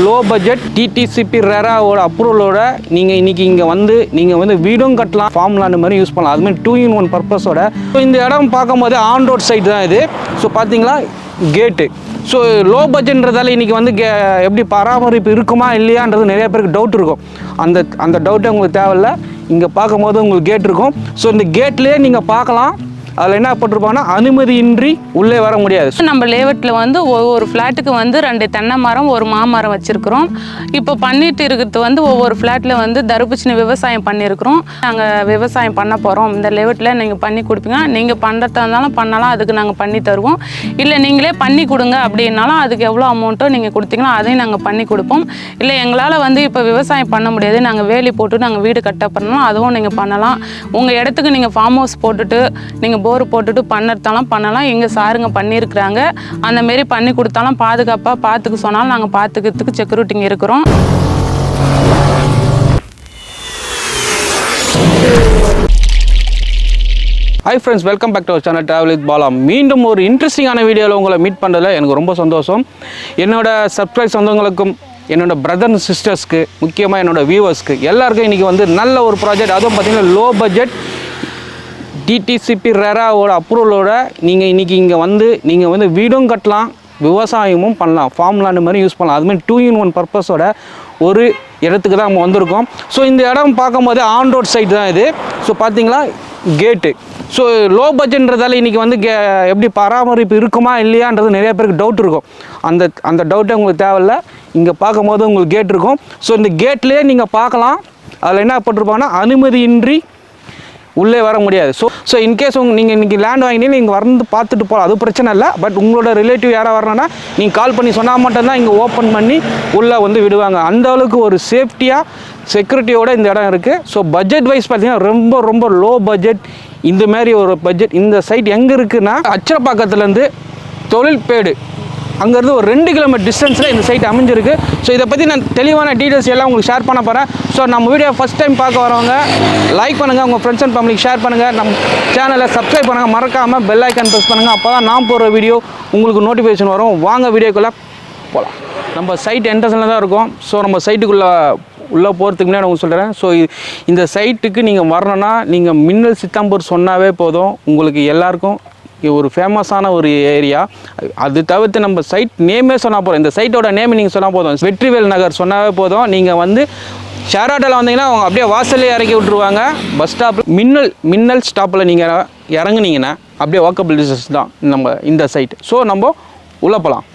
Low budget DTCP ரெராவோட அப்ரூவலோட நீங்கள் இன்றைக்கி இங்கே வந்து நீங்கள் வந்து வீடும் கட்டலாம், ஃபார்ம் லேண்ட் மாதிரி யூஸ் பண்ணலாம். அதுமாதிரி 2-in-1 பர்பஸோட. ஸோ இந்த இடம் பார்க்கும்போது ஆன் ரோட் சைடு தான் இது. ஸோ பார்த்தீங்களா கேட்டு. ஸோ லோ பட்ஜெட்ன்றதால இன்றைக்கி வந்து எப்படி பராமரிப்பு இருக்குமா இல்லையான்றது நிறைய பேருக்கு டவுட் இருக்கும். அந்த டவுட்டே உங்களுக்கு தேவையில்லை. இங்கே பார்க்கும்போது உங்களுக்கு கேட் இருக்கும். ஸோ இந்த கேட்லேயே நீங்கள் பார்க்கலாம். அதில் என்ன போட்டிருப்பாங்கன்னா அனுமதியின்றி உள்ளே வர முடியாது. நம்ம லேஅவுட்டில் வந்து ஒவ்வொரு ஃப்ளாட்டுக்கு வந்து 2 தென்னை மரம் 1 மாமரம் வச்சுருக்கிறோம். இப்போ பண்ணிட்டு இருக்கிறது வந்து ஒவ்வொரு ஃப்ளாட்டில் வந்து தர்பூசணி விவசாயம் பண்ணியிருக்கிறோம். நாங்கள் விவசாயம் பண்ண போகிறோம், இந்த லேஅவுட்டில் நீங்கள் பண்ணி கொடுப்பீங்க, நீங்கள் பண்ணுறதா இருந்தாலும் பண்ணலாம், அதுக்கு நாங்கள் பண்ணி தருவோம். இல்லை நீங்களே பண்ணி கொடுங்க அப்படின்னாலும் அதுக்கு எவ்வளோ அமௌண்ட்டோ நீங்கள் கொடுத்தீங்களோ அதையும் நாங்கள் பண்ணி கொடுப்போம். இல்லை எங்களால் வந்து இப்போ விவசாயம் பண்ண முடியாது, நாங்கள் வேலி போட்டு நாங்கள் வீடு கட்ட பண்ணலாம், அதுவும் நீங்கள் பண்ணலாம். உங்கள் இடத்துக்கு நீங்கள் ஃபார்ம் ஹவுஸ் போட்டுட்டு நீங்கள் போர் போட்டுட்டு பண்ணுறதாலும் பண்ணலாம். எங்கள் சாருங்க பண்ணியிருக்கிறாங்க. அந்தமாரி பண்ணி கொடுத்தாலும் பாதுகாப்பாக பார்த்துக்க சொன்னாலும் நாங்கள் பார்த்துக்கிறதுக்கு செக்யூரிட்டிங்க இருக்கிறோம். Hi friends, welcome back to our channel travel with Bala. மீண்டும் ஒரு இன்ட்ரெஸ்டிங்கான வீடியோவில் உங்களை மீட் பண்ணுறதுல எனக்கு ரொம்ப சந்தோஷம். என்னோட சப்ஸ்கிரைப் சொந்தங்களுக்கும் என்னோட பிரதர் அண்ட் சிஸ்டர்ஸ்க்கு, முக்கியமாக என்னோட வியூவர்ஸ்க்கு எல்லாருக்கும் இன்றைக்கி வந்து நல்ல ஒரு ப்ராஜெக்ட், அதுவும் பார்த்திங்கன்னா லோ பட்ஜெட் டிடிசிபி ரெராவோட அப்ரூவலோட நீங்கள் இன்றைக்கி இங்கே வந்து நீங்கள் வந்து வீடும் கட்டலாம், விவசாயமும் பண்ணலாம், ஃபார்ம் லேண்ட் மாதிரி யூஸ் பண்ணலாம். அதுமாதிரி 2-in-1 பர்பஸோட ஒரு இடத்துக்கு தான் நம்ம வந்திருக்கோம். ஸோ இந்த இடம் பார்க்கும்போது ஆன் ரோட் சைடு தான் இது. ஸோ பார்த்தீங்களா கேட்டு. ஸோ லோ பட்ஜெட்ன்றதால இன்றைக்கி வந்து எப்படி பராமரிப்பு இருக்குமா இல்லையான்றது நிறைய பேருக்கு டவுட் இருக்கும். அந்த டவுட்டே உங்களுக்கு தேவையில்லை. இங்கே பார்க்கும்போது உங்களுக்கு கேட் இருக்கும். ஸோ இந்த கேட்லேயே நீங்கள் பார்க்கலாம். அதில் என்ன போட்டிருப்பாங்கன்னா அனுமதியின்றி உள்ளே வர முடியாது. ஸோ இன்கேஸ் நீங்கள் இன்றைக்கி லேண்ட் வாங்கினீங்க நீங்கள் வந்து பார்த்துட்டு போகலாம், அது பிரச்சனை இல்லை. பட் உங்களோட ரிலேட்டிவ் யாராக வரணும்னா நீங்கள் கால் பண்ணி சொன்னால் மட்டும்தான் இங்கே ஓப்பன் பண்ணி உள்ளே வந்து விடுவாங்க. அந்த அளவுக்கு ஒரு சேஃப்டியாக செக்யூரிட்டியோட இந்த இடம் இருக்குது. ஸோ பட்ஜெட் வைஸ் பார்த்தீங்கன்னா ரொம்ப ரொம்ப லோ பட்ஜெட். இந்த மாதிரி ஒரு பட்ஜெட். இந்த சைட் எங்கே இருக்குன்னா அச்சரப்பாக்கத்துலேருந்து தொழில்பேடு அங்கேருந்து ஒரு 2 கிலோமீட்டர் டிஸ்டன்ஸில் இந்த சைட் அமைஞ்சிருக்கு. ஸோ இதை பற்றி நான் தெளிவான டீட்டெயில்ஸ் எல்லாம் உங்களுக்கு ஷேர் பண்ண போகிறேன். ஸோ நம்ம வீடியோ ஃபஸ்ட் டைம் பார்க்க வரவங்க லைக் பண்ணுங்கள், உங்கள் ஃப்ரெண்ட்ஸ் அண்ட் ஃபேமிலிக்கு ஷேர் பண்ணுங்கள், நம்ம சேனலை சப்ஸ்கிரைப் பண்ணுங்கள், மறக்காமல் பெல் ஐக்கான் ப்ரெஸ் பண்ணுங்கள். அப்போ தான் நான் போடுற வீடியோ உங்களுக்கு நோட்டிஃபிகேஷன் வரும். வாங்க வீடியோக்குள்ளே போகலாம். நம்ம சைட் என்ட்ரன்ஸில் தான் இருக்கும். ஸோ நம்ம சைட்டுக்குள்ளே உள்ளே போகிறதுக்கு முன்னாடி உங்களுக்கு சொல்கிறேன். ஸோ இந்த சைட்டுக்கு நீங்கள் வரணுன்னா நீங்கள் மின்னல் சித்தாம்பூர் சொன்னாவே போதும், உங்களுக்கு எல்லாருக்கும் ஒரு ஃபேமஸான ஒரு ஏரியா. அது தவிர்த்து நம்ம சைட் நேமே சொன்னால் போதும், இந்த சைட்டோட நேம் நீங்கள் சொன்னால் போதும், வெற்றிவேல் நகர் சொன்னாவே போதும். நீங்கள் வந்து ஷேர் ஆட்டோவில் வந்தீங்கன்னா அவங்க அப்படியே வாசல்லே இறக்கி விட்ருவாங்க. பஸ் ஸ்டாப்பில் மின்னல் ஸ்டாப்பில் நீங்கள் இறங்குனீங்கன்னா அப்படியே வாக்கபிள் டிஸ்டன்ஸ் தான் நம்ம இந்த சைட். ஸோ நம்ம உள்ளே போகலாம்.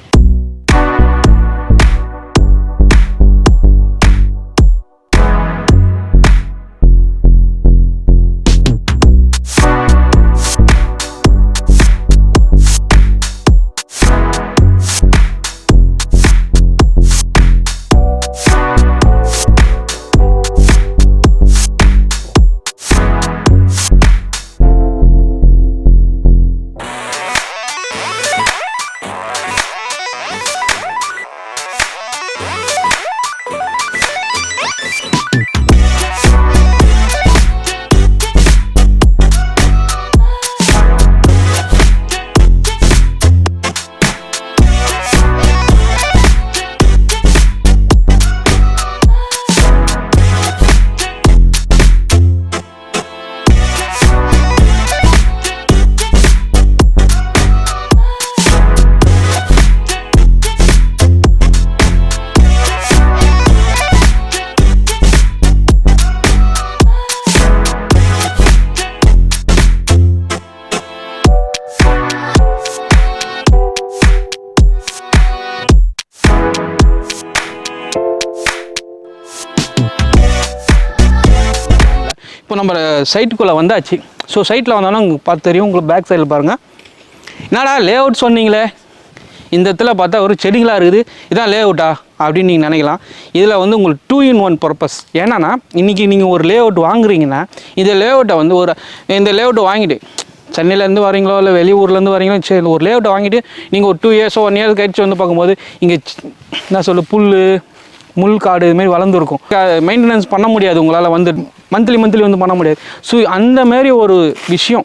இப்போ நம்ம சைட்டுக்குள்ளே வந்தாச்சு. ஸோ சைட்டில் வந்தோன்னா உங்களுக்கு பார்த்து தெரியும். உங்களுக்கு பேக் சைடில் பாருங்கள். என்னடா லே அவுட் சொன்னீங்களே, இந்த இடத்துல பார்த்தா ஒரு செடிங்களாக இருக்குது, இதான் லே அவுட்டா அப்படின்னு நீங்கள் நினைக்கலாம். இதில் வந்து உங்களுக்கு 2-in-1 பர்பஸ். ஏன்னா இன்றைக்கி நீங்கள் ஒரு லே அவுட் வாங்குறீங்கன்னா இந்த லே அவுட்டை வந்து இந்த லே அவுட்டை வாங்கிட்டு சென்னையிலேருந்து வரீங்களோ இல்லை வெளியூர்லேருந்து வரீங்களோ, சரி ஒரு லே அவுட்டை வாங்கிட்டு நீங்கள் ஒரு 2 இயர்ஸோ 1 இயர்ஸ் கழிச்சு வந்து பார்க்கும்போது இங்கே என்ன புல் முள் காடு இதுமாரி வளர்ந்துருக்கும். மெயின்டெனன்ஸ் பண்ண முடியாது உங்களால், வந்து மந்த்லி வந்து பண்ண முடியாது. ஸோ அந்த மாதிரி ஒரு விஷயம்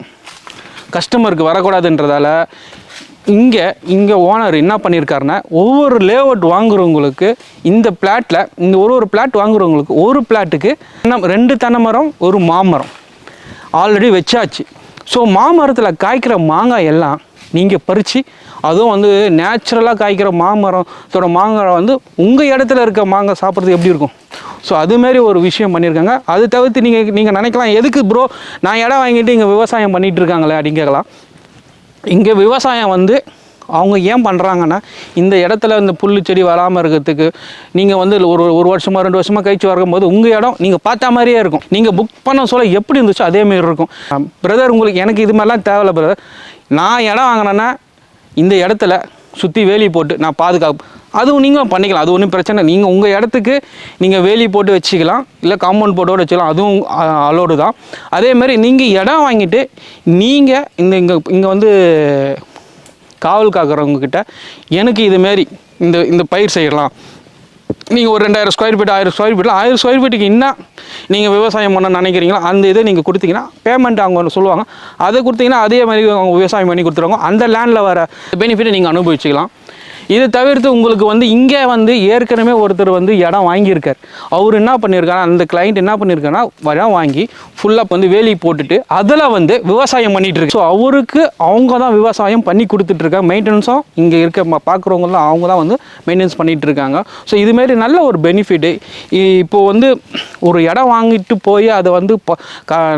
கஸ்டமருக்கு வரக்கூடாதுன்றதால இங்கே ஓனர் என்ன பண்ணியிருக்காருன்னா ஒவ்வொரு லேஅவுட் வாங்குறவங்களுக்கு இந்த பிளாட்டில் இந்த ஒரு பிளாட் வாங்குறவங்களுக்கு ஒரு பிளாட்டுக்கு 2 தென்னை மரம் 1 மாமரம் ஆல்ரெடி வச்சாச்சு. ஸோ மாமரத்தில் காய்க்கிற மாங்காய் எல்லாம் நீங்கள் பறித்து அதுவும் வந்து நேச்சுரலாக காய்க்கிற மாமரத்தோட மாங்காய் வந்து உங்கள் இடத்துல இருக்க மாங்காய் சாப்பிட்றது எப்படி இருக்கும்? ஸோ அதுமாரி ஒரு விஷயம் பண்ணியிருக்காங்க. அது தவிர்த்து நீங்கள் நினைக்கலாம், எதுக்கு ப்ரோ நான் இடம் வாங்கிட்டு இங்கே விவசாயம் பண்ணிகிட்டு இருக்காங்களே அப்படின்னு கேட்கலாம். இங்கே விவசாயம் வந்து அவங்க ஏன் பண்ணுறாங்கன்னா இந்த இடத்துல இந்த புல் செடி வராமல் இருக்கிறதுக்கு நீங்கள் வந்து ஒரு வருஷமாக 2 வருஷமாக கழிச்சு வரும்போது உங்கள் இடம் நீங்கள் பார்த்த மாதிரியே இருக்கும். நீங்கள் புக் பண்ண சொல்ல எப்படி இருந்துச்சோ அதேமாரி இருக்கும். பிரதர் உங்களுக்கு எனக்கு இது மாதிரிலாம் தேவையில்ல பிரதர், நான் இடம் வாங்கினேன்னா இந்த இடத்துல சுற்றி வேலி போட்டு நான் பாதுகாப்பு அதுவும் நீங்களும் பண்ணிக்கலாம். அது ஒன்றும் பிரச்சனை. நீங்கள் உங்கள் இடத்துக்கு நீங்கள் வேலி போட்டு வச்சுக்கலாம், இல்லை காம்பவுண்ட் போட்டோடு வச்சுக்கலாம், அதுவும் அலோடு தான். அதேமாதிரி நீங்கள் இடம் வாங்கிட்டு நீங்கள் இங்கே வந்து காவல் காக்கிறவங்கக்கிட்ட எனக்கு இதுமாரி இந்த பயிர் செய்யலாம், நீங்கள் ஒரு 2000 ஸ்கொயர் ஃபீட் 1000 ஸ்கொயர் ஃபீட்டில் 1000 ஸ்கொயர் ஃபீட்டுக்கு என்ன நீங்கள் விவசாயம் பண்ண நினைக்கிறீங்களோ அந்த இதை நீங்கள் கொடுத்தீங்கன்னா பேமெண்ட் அவங்க ஒன்று சொல்லுவாங்க, அதை கொடுத்தீங்கன்னா அதே மாதிரி அவங்க விவசாயம் பண்ணி கொடுத்துருவாங்க. அந்த லேண்டில் வர பெனிஃபிட்டை நீங்கள் அனுபவிச்சுக்கலாம். இது தவிர்த்து உங்களுக்கு வந்து இங்கே வந்து ஏற்கனவே ஒருத்தர் வந்து இடம் வாங்கியிருக்கார். அவர் என்ன பண்ணியிருக்காரு, அந்த கிளைண்ட் என்ன பண்ணியிருக்காருன்னா இடம் வாங்கி ஃபுல்லாக வந்து வேலி போட்டுட்டு அதில் வந்து விவசாயம் பண்ணிகிட்டு இருக்கு. ஸோ அவருக்கு அவங்க தான் விவசாயம் பண்ணி கொடுத்துட்ருக்காங்க. மெயின்டெனன்ஸும் இங்கே இருக்க பார்க்குறவங்களாம் அவங்க தான் வந்து மெயின்டெனன்ஸ் பண்ணிகிட்டு இருக்காங்க. ஸோ இதுமாரி நல்ல ஒரு பெனிஃபிட்டு. இப்போது வந்து ஒரு இடம் வாங்கிட்டு போய் அதை வந்து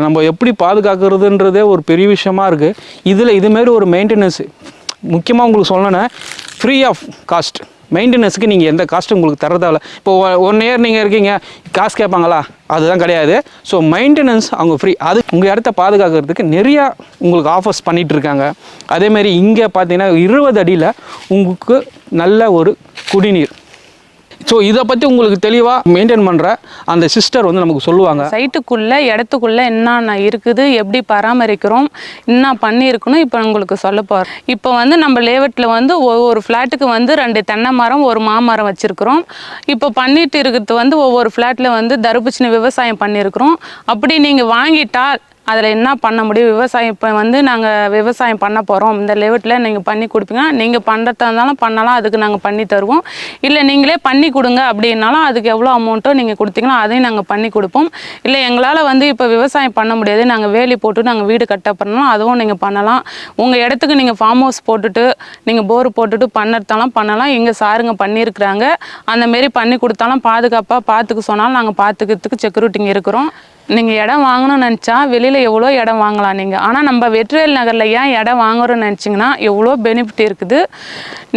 நம்ம எப்படி பாதுகாக்கிறதுன்றதே ஒரு பெரிய விஷயமா இருக்குது. இதில் இதுமாரி ஒரு மெயின்டெனன்ஸு முக்கியமாக உங்களுக்கு சொல்லணுன்னா ஃப்ரீ ஆஃப் காஸ்ட் மெயின்டெனன்ஸுக்கு நீங்கள் எந்த காஸ்ட்டும் உங்களுக்கு தரதால. இப்போ 1 இயர் நீங்கள் இருக்கீங்க, காசு கேட்பாங்களா? அதுதான் கிடையாது. ஸோ மெயின்டெனன்ஸ் அவங்க ஃப்ரீ. அது உங்கள் இடத்த பாதுகாக்கிறதுக்கு நிறையா உங்களுக்கு ஆஃபர்ஸ் பண்ணிகிட்டு இருக்காங்க. அதேமாரி இங்கே பார்த்தீங்கன்னா 20 அடியில் உங்களுக்கு நல்ல ஒரு குடிநீர். ஸோ இதை பற்றி உங்களுக்கு தெளிவாக மெயின்டைன் பண்ணுற அந்த சிஸ்டர் வந்து நமக்கு சொல்லுவாங்க. சைட்டுக்குள்ளே இடத்துக்குள்ளே என்னென்ன இருக்குது, எப்படி பராமரிக்கிறோம், என்ன பண்ணியிருக்கணும் இப்போ உங்களுக்கு சொல்ல போகிறோம். இப்போ வந்து நம்ம லேஅவுட்டில் வந்து ஒவ்வொரு ஃப்ளாட்டுக்கு வந்து 2 தென்னை மரம் 1 மாமரம் வச்சுருக்குறோம். இப்போ பண்ணிட்டு இருக்கிறது வந்து ஒவ்வொரு ஃப்ளாட்டில் வந்து தர்பூசணி விவசாயம் பண்ணியிருக்கிறோம். அப்படி நீங்கள் வாங்கிட்டால் அதில் என்ன பண்ண முடியும், விவசாயம் இப்போ வந்து நாங்கள் விவசாயம் பண்ண போகிறோம், இந்த லேஅவுட்டில் நீங்கள் பண்ணி கொடுப்பீங்க, நீங்கள் பண்ணுறதா இருந்தாலும் பண்ணலாம், அதுக்கு நாங்கள் பண்ணி தருவோம். இல்லை நீங்களே பண்ணி கொடுங்க அப்படின்னாலும் அதுக்கு எவ்வளோ அமௌண்ட்டோ நீங்கள் கொடுத்தீங்களோ அதையும் நாங்கள் பண்ணி கொடுப்போம். இல்லை எங்களால் வந்து இப்போ விவசாயம் பண்ண முடியாது, நாங்கள் வேலி போட்டு நாங்கள் வீடு கட்ட பண்ணலாம், அதுவும் நீங்கள் பண்ணலாம். உங்கள் இடத்துக்கு நீங்கள் ஃபார்ம் ஹவுஸ் போட்டுட்டு நீங்கள் போர் போட்டுட்டு பண்ணுறதாலும் பண்ணலாம். இங்கே சாருங்க பண்ணியிருக்கிறாங்க. அந்தமாரி பண்ணி கொடுத்தாலும் பாதுகாப்பாக பார்த்துக்க சொன்னாலும் நாங்கள் பார்த்துக்கிறதுக்கு செக்யூரிட்டிங்க இருக்கிறோம். நீங்கள் இடம் வாங்கணும்னு நினச்சா வெளியில் எவ்வளோ இடம் வாங்கலாம் நீங்கள். ஆனால் நம்ம வெற்றிவேல் நகரில் ஏன் இடம் வாங்குறோன்னு நினச்சிங்கன்னா எவ்வளோ பெனிஃபிட் இருக்குது.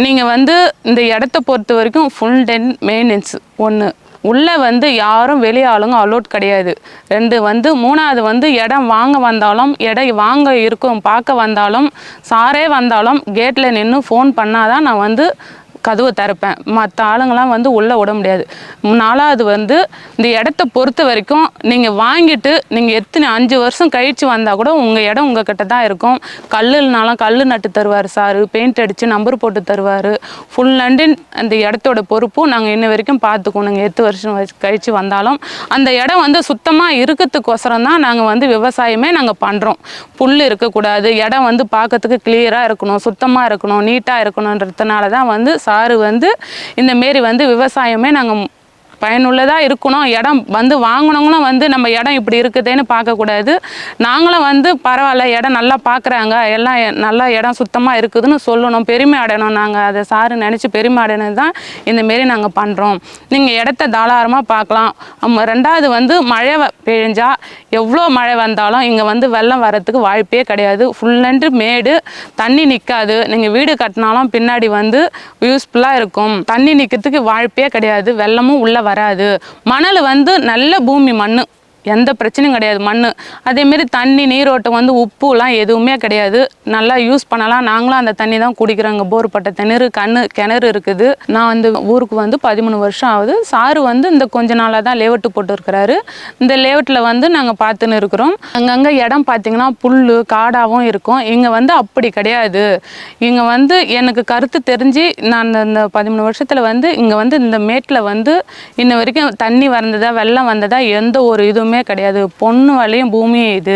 நீங்கள் வந்து இந்த இடத்த பொறுத்த வரைக்கும் ஃபுல் டென் மெயின்டெனன்ஸ். 1 உள்ளே வந்து யாரும் வெளியே ஆளுங்க அலோட் கிடையாது. 2 வந்து 3வது வந்து இடம் வாங்க வந்தாலும் இடம் வாங்க இருக்கும் பார்க்க வந்தாலும் சாரே வந்தாலும் கேட்டில் நின்று ஃபோன் பண்ணாதான் நான் வந்து கதவை திறப்பேன். மற்ற ஆளுங்களாம் வந்து உள்ளே விட முடியாது. 4வது வந்து இந்த இடத்த பொறுத்த வரைக்கும் நீங்கள் வாங்கிட்டு நீங்கள் எத்தனை 5 வருஷம் கழித்து வந்தால் கூட உங்கள் இடம் உங்கள் கிட்ட தான் இருக்கும். கல்லுனாலும் கல் நட்டு தருவார் சாரு, பெயிண்ட் அடித்து நம்பர் போட்டு தருவார். ஃபுல் அண்ட் அந்த இடத்தோட பொறுப்பும் நாங்கள் இன்ன வரைக்கும் பார்த்துக்கோம். நாங்கள் 8 வருஷம் கழித்து வந்தாலும் அந்த இடம் வந்து சுத்தமாக இருக்கிறதுக்கோசரம் தான் நாங்கள் வந்து விவசாயமே நாங்கள் பண்ணுறோம். புல் இருக்கக்கூடாது, இடம் வந்து பார்க்கறதுக்கு கிளியராக இருக்கணும், சுத்தமாக இருக்கணும், நீட்டாக இருக்கணுன்றதுனால தான் வந்து சாரு வந்து இந்தமாரி வந்து விவசாயமே நாங்கள் பயனுள்ளதாக இருக்கணும். இடம் வந்து வாங்கினவங்களும் வந்து நம்ம இடம் இப்படி இருக்குதுன்னு பார்க்கக்கூடாது. நாங்களும் வந்து பரவாயில்ல இடம் நல்லா பார்க்குறாங்க, எல்லாம் நல்லா இடம் சுத்தமாக இருக்குதுன்னு சொல்லணும், பெருமை அடையணும். நாங்கள் அதை சாரு நினச்சி பெருமை அடையணும் தான் இந்தமாரி நாங்கள் பண்ணுறோம். நீங்கள் இடத்த தாராளமாக பார்க்கலாம். 2வது வந்து மழை பெஞ்சா எவ்வளோ மழை வந்தாலும் இங்கே வந்து வெள்ளம் வரத்துக்கு வாய்ப்பே கிடையாது. ஃபுல் அண்ட் மேடு, தண்ணி நிற்காது. நீங்கள் வீடு கட்டினாலும் பின்னாடி வந்து யூஸ்ஃபுல்லாக இருக்கும். தண்ணி நிற்கிறதுக்கு வாய்ப்பே கிடையாது. வெள்ளமும் உள்ளே வராது. மணல் வந்து நல்ல பூமி மண், எந்த பிரச்சனையும் கிடையாது மண். அதேமாரி தண்ணி நீரோட்டம் வந்து உப்புலாம் எதுவுமே கிடையாது, நல்லா யூஸ் பண்ணலாம். நாங்களும் அந்த தண்ணி தான் குடிக்கிறோங்க. போர் பட்ட கிணறு இருக்குது. நான் வந்து ஊருக்கு வந்து 13 வருஷம் ஆகுது. சாரு வந்து இந்த கொஞ்ச நாளாக தான் லேஅவுட்டு போட்டு இருக்கிறாரு. இந்த லேஅவுட்டில் வந்து நாங்கள் பார்த்துன்னு இருக்கிறோம். அங்கங்கே இடம் பார்த்திங்கன்னா புல் காடாகவும் இருக்கும். இங்கே வந்து அப்படி கிடையாது. இங்கே வந்து எனக்கு கருத்து தெரிஞ்சு நான் இந்த 13 வருஷத்தில் வந்து இங்கே வந்து இந்த மேட்டில் வந்து இன்ன வரைக்கும் தண்ணி வந்ததா வெள்ளம் வந்ததா எந்த ஒரு இதுவுமே கிடையாது. பொண்ணு வழியும் பூமியே இது.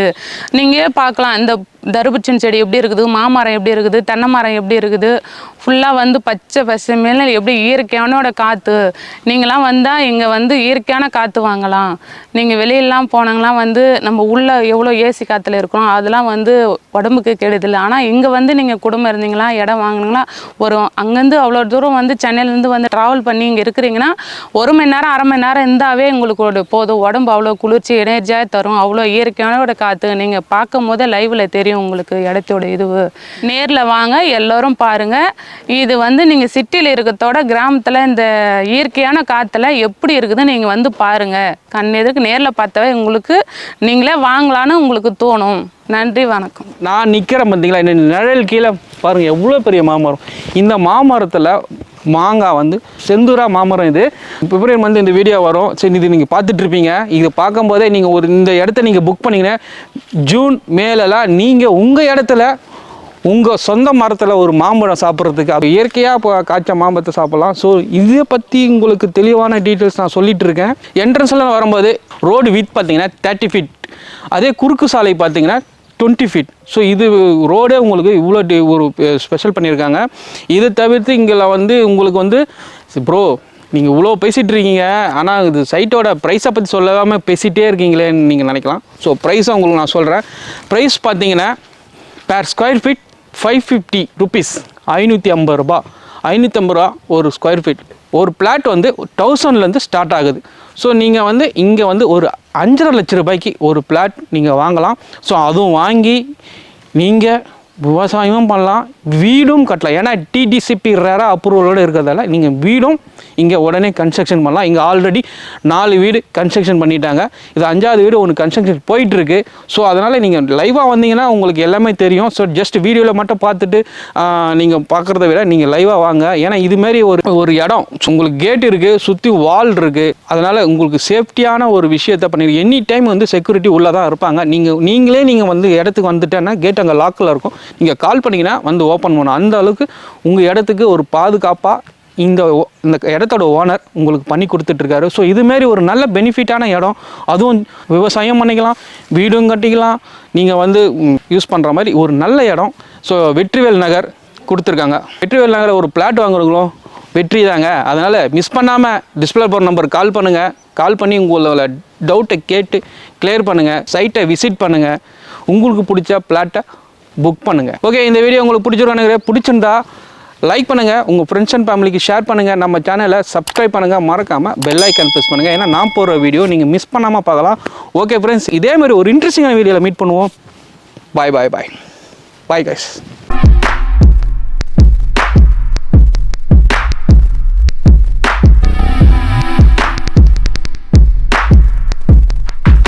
நீங்கள் பார்க்கலாம், இந்த தர்பூசணி செடி எப்படி இருக்குது, மாமரம் எப்படி இருக்குது, தென்னை மரம் எப்படி இருக்குது, ஃபுல்லாக வந்து பச்சை பசுமையில எப்படி இயற்கையானோட காற்று. நீங்களாம் வந்தால் இங்கே வந்து இயற்கையான காற்று வாங்கலாம். நீங்கள் வெளியிலலாம் போனாங்களாம் வந்து நம்ம உள்ளே எவ்வளோ ஏசி காற்றுல இருக்கிறோம், அதெல்லாம் வந்து உடம்புக்கு கெடுதல். ஆனால் இங்கே வந்து நீங்கள் குடும்பம் இருந்தீங்களா, இடம் வாங்கினீங்களா, ஒரு அங்கேருந்து அவ்வளோ தூரம் வந்து சென்னையிலேருந்து வந்து ட்ராவல் பண்ணி இங்கே இருக்கிறீங்கன்னா 1 மணி நேரம் 1/2 மணி நேரம் இருந்தாவே உங்களுக்கு ஒரு போதும். உடம்பு அவ்வளோ குளிர்ச்சி எனர்ஜியாக தரும். அவ்வளோ இயற்கையானோட காற்று நீங்கள் பார்க்கும் போதே லைவில் தெரியும் உங்களுக்கு இடத்தோட இதுவு. நேரில் வாங்க, எல்லோரும் பாருங்கள். இது வந்து நீங்கள் சிட்டியில் இருக்கிறதோட கிராமத்தில் இந்த இயற்கையான காற்றுல எப்படி இருக்குதுன்னு நீங்கள் வந்து பாருங்கள். கண் எதிர்க்கு நேரில் பார்த்தாவே உங்களுக்கு நீங்களே வாங்கலான்னு உங்களுக்கு தோணும். நன்றி, வணக்கம். நான் நிற்கிறேன் பார்த்தீங்களா, என்ன நிழல் கீழே பாருங்கள் எவ்வளோ பெரிய மாமரம். இந்த மாமரத்தில் மாங்காய் வந்து செந்தூரா மாமரம். இது பிப்ரவரி மந்த் இந்த வீடியோ வரும். சரி, இது நீங்கள் பார்த்துட்ருப்பீங்க. இது பார்க்கும்போதே நீங்கள் இந்த இடத்த நீங்கள் புக் பண்ணிங்கன்னா ஜூன் மேலெல்லாம் நீங்கள் உங்கள் இடத்துல உங்கள் சொந்த மரத்தில் ஒரு மாம்பழம் சாப்பிட்றதுக்கு, அது இயற்கையாக இப்போ காய்ச்ச மாம்பழத்தை சாப்பிட்லாம். ஸோ இதை பற்றி உங்களுக்கு தெளிவான டீட்டெயில்ஸ் நான் சொல்லிகிட்டு இருக்கேன். என்ட்ரன்ஸில் வரும்போது ரோடு வித் பார்த்தீங்கன்னா 30 ஃபீட், அதே குறுக்கு சாலை பார்த்தீங்கன்னா 20 ஃபீட். ஸோ இது ரோடே உங்களுக்கு இவ்வளோ ஒரு ஸ்பெஷல் பண்ணியிருக்காங்க. இதை தவிர்த்து இங்கே வந்து உங்களுக்கு வந்து ப்ரோ நீங்கள் இவ்வளோ பேசிகிட்டு இருக்கீங்க, ஆனால் இது சைட்டோட ப்ரைஸை பற்றி சொல்லாமல் பேசிகிட்டே இருக்கீங்களேன்னு நீங்கள் நினைக்கலாம். ஸோ ப்ரைஸை உங்களுக்கு நான் சொல்கிறேன். ப்ரைஸ் பார்த்தீங்கன்னா per ஸ்கொயர் ஃபீட் 550 rupees, 550 ரூபா. 550 ரூபா ஒரு ஸ்கொயர் ஃபீட். ஒரு பிளாட் வந்து 1000லேருந்து ஸ்டார்ட் ஆகுது. ஸோ நீங்கள் வந்து இங்கே வந்து ஒரு 5.5 லட்ச ரூபாய்க்கு ஒரு பிளாட் நீங்கள் வாங்கலாம். ஸோ அதுவும் வாங்கி நீங்கள் விவசாயமும் பண்ணலாம், வீடும் கட்டலாம். ஏன்னா டிடிசிபி ரேராக அப்ரூவலோடு இருக்கிறதால நீங்கள் வீடும் இங்கே உடனே கன்ஸ்ட்ரக்ஷன் பண்ணலாம். இங்கே ஆல்ரெடி 4 வீடு கன்ஸ்ட்ரக்ஷன் பண்ணிட்டாங்க. இது 5ஆவது வீடு ஒன்று கன்ஸ்ட்ரக்ஷன் போயிட்டுருக்கு. ஸோ அதனால் நீங்கள் லைவாக வந்தீங்கன்னா உங்களுக்கு எல்லாமே தெரியும். ஸோ ஜஸ்ட் வீடியோவில் மட்டும் பார்த்துட்டு நீங்கள் பார்க்குறத விட நீங்கள் லைவாக வாங்க. ஏன்னா இதுமாரி ஒரு இடம் உங்களுக்கு கேட் இருக்குது, சுற்றி வால் இருக்குது. அதனால் உங்களுக்கு சேஃப்டியான ஒரு விஷயத்தை பண்ணிடுங்க. எனி டைம் வந்து செக்யூரிட்டி உள்ளே தான் இருப்பாங்க. நீங்களே வந்து இடத்துக்கு வந்துட்டேன்னா கேட் அங்கே லாக்கில் இருக்கும். நீங்கள் கால் பண்ணிங்கன்னா வந்து ஓப்பன் பண்ணணும். அந்த அளவுக்கு உங்கள் இடத்துக்கு ஒரு பாதுகாப்பாக இந்த இடத்தோட ஓனர் உங்களுக்கு பண்ணி கொடுத்துட்ருக்காரு. ஸோ இதுமாரி ஒரு நல்ல பெனிஃபிட்டான இடம். அதுவும் விவசாயம் பண்ணிக்கலாம், வீடும் கட்டிக்கலாம், நீங்கள் வந்து யூஸ் பண்ணுற மாதிரி ஒரு நல்ல இடம். ஸோ வெற்றிவேல் நகர் கொடுத்துருக்காங்க. வெற்றிவேல் நகர் ஒரு பிளாட் வாங்குறவங்களும் வெற்றி தாங்க. அதனால் மிஸ் பண்ணாமல் டிஸ்பிளே போகிற நம்பருக்கு கால் பண்ணுங்கள். கால் பண்ணி உங்களோட டவுட்டை கேட்டு கிளியர் பண்ணுங்கள். சைட்டை விசிட் பண்ணுங்கள். உங்களுக்கு பிடிச்ச பிளாட்டை புக் பண்ணுங்கள். ஓகே, இந்த வீடியோ உங்களுக்கு பிடிச்சிருந்தா லைக் பண்ணுங்கள், உங்கள் ஃப்ரெண்ட்ஸ் அண்ட் ஃபேமிலிக்கு ஷேர் பண்ணுங்கள். நம்ம சேனலை சப்ஸ்கிரைப் பண்ணுங்கள், மறக்காமல் பெல் ஐக்கான் ப்ரெஸ் பண்ணுங்கள். ஏன்னா நான் போகிற வீடியோ நீங்கள் மிஸ் பண்ணாமல் பார்க்கலாம். ஓகே ஃப்ரெண்ட்ஸ், இதே மாதிரி ஒரு இன்ட்ரெஸ்டிங்கான வீடியோவில் மீட் பண்ணுவோம். பாய் பாய் பாய் பாய் கைஸ்.